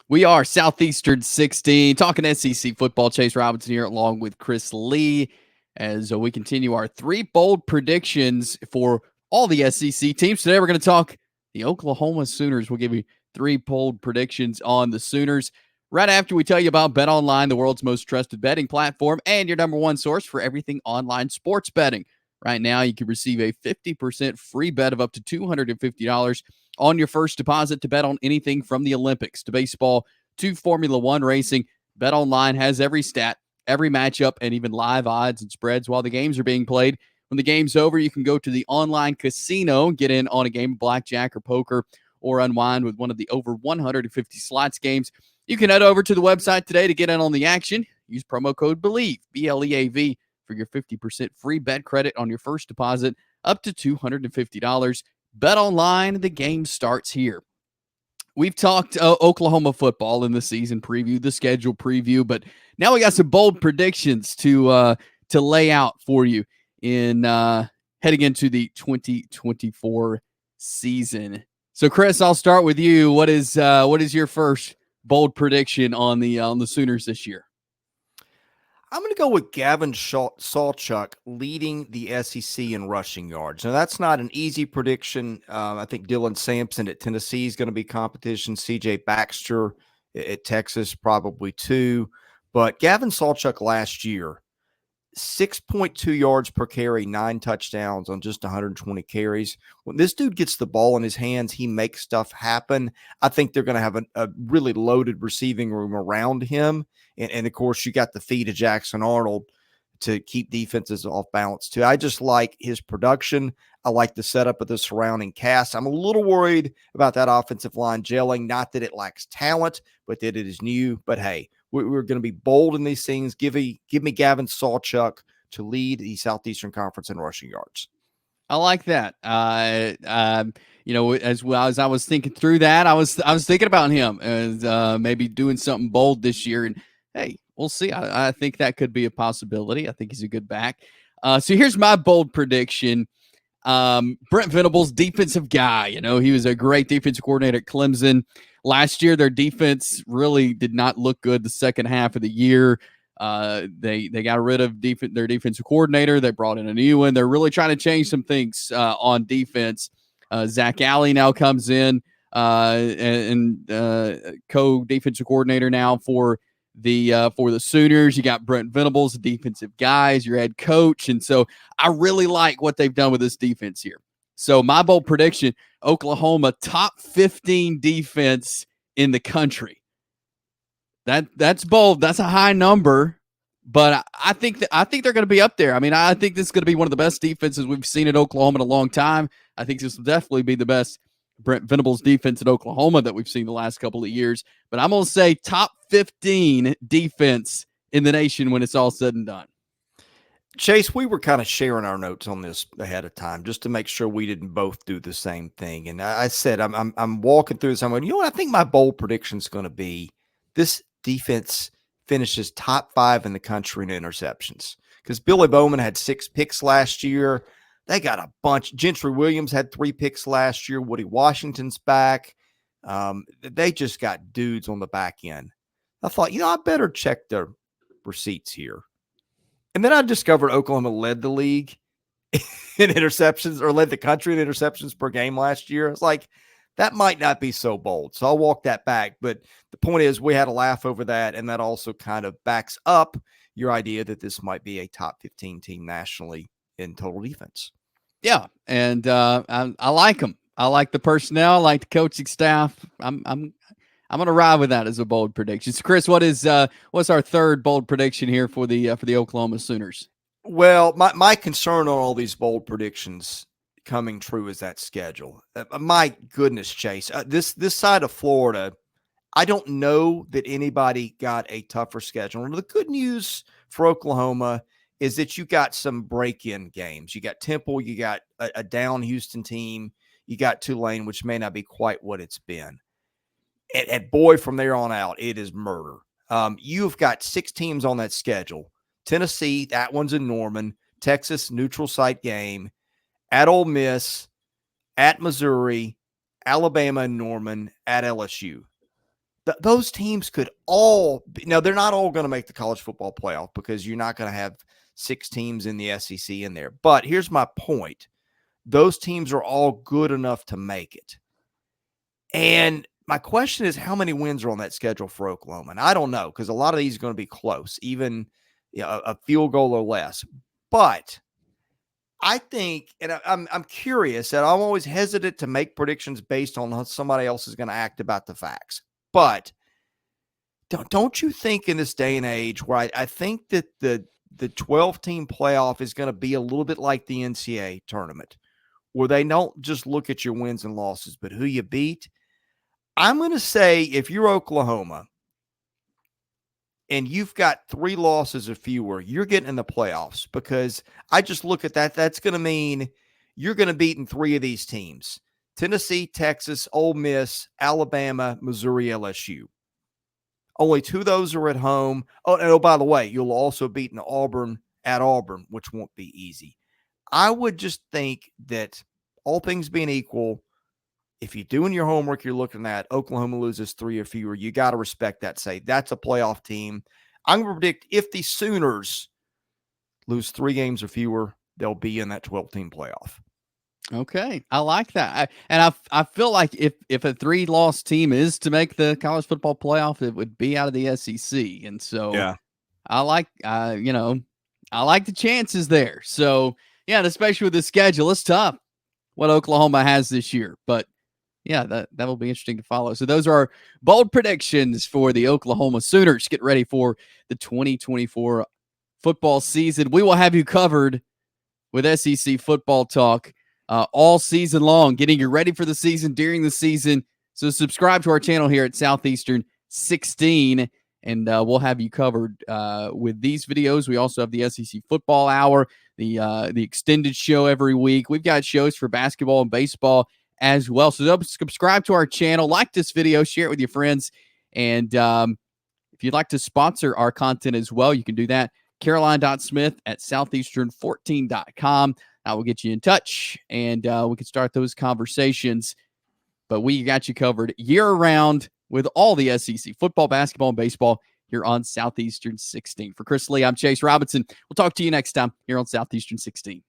We are Southeastern 16, talking SEC football. Chase Robinson here, along with Chris Lee, as we continue our three bold predictions for all the SEC teams. Today, we're going to talk the Oklahoma Sooners. We'll give you three bold predictions on the Sooners right after we tell you about Bet Online, the world's most trusted betting platform and your number one source for everything online sports betting. Right now, you can receive a 50% free bet of up to $250 on your first deposit to bet on anything from the Olympics to baseball to Formula One racing. Bet Online has every stat, every matchup, and even live odds and spreads while the games are being played. When the game's over, you can go to the online casino, get in on a game of blackjack or poker, or unwind with one of the over 150 slots games. You can head over to the website today to get in on the action. Use promo code BELIEVE, BLEAV, for your 50% free bet credit on your first deposit up to $250. Bet Online, the game starts here. We've talked Oklahoma football in the season preview, the schedule preview, but now we got some bold predictions to lay out for you in heading into the 2024 season. So, Chris, I'll start with you. What is your first bold prediction on the Sooners this year? I'm going to go with Gavin Sawchuck leading the SEC in rushing yards. Now, that's not an easy prediction. I think Dylan Sampson at Tennessee is going to be competition. C.J. Baxter at Texas probably too. But Gavin Sawchuck last year, 6.2 yards per carry, 9 touchdowns on just 120 carries. When this dude gets the ball in his hands, he makes stuff happen. I think they're going to have a really loaded receiving room around him. And of course, you got the feet of Jackson Arnold to keep defenses off balance too. I just like his production. I like the setup of the surrounding cast. I'm a little worried about that offensive line gelling. Not that it lacks talent, but that it is new. But hey, we're going to be bold in these things. Give me Gavin Sawchuck to lead the Southeastern Conference in rushing yards. I like that. As well as I was thinking through that, I was thinking about him as maybe doing something bold this year. And hey, we'll see. I think that could be a possibility. I think he's a good back. So here's my bold prediction. Brent Venables, defensive guy. He was a great defensive coordinator at Clemson. Last year, their defense really did not look good the second half of the year. They got rid of their defensive coordinator. They brought in a new one. They're really trying to change some things on defense. Zach Alley now comes in and co-defensive coordinator now for the Sooners. You got Brent Venables, the defensive guys, your head coach. And so I really like what they've done with this defense here. So my bold prediction, Oklahoma top 15 defense in the country. That's bold. That's a high number, but I think they're going to be up there. I mean, I think this is going to be one of the best defenses we've seen at Oklahoma in a long time. I think this will definitely be the best Brent Venables defense at Oklahoma that we've seen the last couple of years. But I'm going to say top 15 defense in the nation when it's all said and done. Chase, we were kind of sharing our notes on this ahead of time just to make sure we didn't both do the same thing. And I said, I'm walking through this. I'm going, you know what? I think my bold prediction is going to be this defense finishes top 5 in the country in interceptions, because Billy Bowman had 6 picks last year. They got a bunch. Gentry Williams had 3 picks last year. Woody Washington's back. They just got dudes on the back end. I thought, I better check their receipts here. And then I discovered Oklahoma led the league in interceptions, or led the country in interceptions per game last year. It's like, that might not be so bold. So I'll walk that back. But the point is, we had a laugh over that, and that also kind of backs up your idea that this might be a top 15 team nationally in total defense. Yeah, and I like them. I like the personnel. I like the coaching staff. I'm going to ride with that as a bold prediction. So, Chris, what's our third bold prediction here for the Oklahoma Sooners? Well, my concern on all these bold predictions coming true is that schedule. My goodness, Chase, this side of Florida, I don't know that anybody got a tougher schedule. And the good news for Oklahoma is that you got some break-in games. You got Temple, you got a down Houston team, you got Tulane, which may not be quite what it's been. And boy, from there on out, it is murder. You've got 6 teams on that schedule. Tennessee, that one's in Norman. Texas, neutral site game. At Ole Miss, at Missouri, Alabama and Norman, at LSU. those teams could all be, now they're not all going to make the college football playoff because you're not going to have 6 teams in the SEC in there. But here's my point. Those teams are all good enough to make it. And my question is, how many wins are on that schedule for Oklahoma? And I don't know, because a lot of these are going to be close, even a field goal or less. But I think, and I'm curious, and I'm always hesitant to make predictions based on how somebody else is going to act about the facts. But don't you think in this day and age where I think that the 12-team playoff is going to be a little bit like the NCAA tournament, where they don't just look at your wins and losses, but who you beat? I'm going to say if you're Oklahoma and you've got 3 losses or fewer, you're getting in the playoffs, because I just look at that. That's going to mean you're going to beat in 3 of these teams: Tennessee, Texas, Ole Miss, Alabama, Missouri, LSU. Only 2 of those are at home. Oh, by the way, you'll also beat in Auburn at Auburn, which won't be easy. I would just think that, all things being equal, if you're doing your homework, you're looking at Oklahoma loses 3 or fewer, you got to respect that. Say that's a playoff team. I'm going to predict if the Sooners lose 3 games or fewer, they'll be in that 12-team playoff. Okay, I like that. I feel like if a 3-loss team is to make the college football playoff, it would be out of the SEC, and so Yeah, I like I like the chances there. So yeah, and especially with the schedule, it's tough what Oklahoma has this year, but yeah, that will be interesting to follow. So those are our bold predictions for the Oklahoma Sooners. Get ready for the 2024 football season. We will have you covered with SEC football talk all season long, getting you ready for the season, during the season. So subscribe to our channel here at Southeastern 16, and we'll have you covered with these videos. We also have the SEC Football Hour, the extended show every week. We've got shows for basketball and baseball as well. So subscribe to our channel, like this video, share it with your friends, and if you'd like to sponsor our content as well, you can do that. Caroline.smith at southeastern14.com. I will get you in touch, and we can start those conversations. But we got you covered year-round with all the SEC football, basketball, and baseball here on Southeastern 16. For Chris Lee, I'm Chase Robinson. We'll talk to you next time here on Southeastern 16.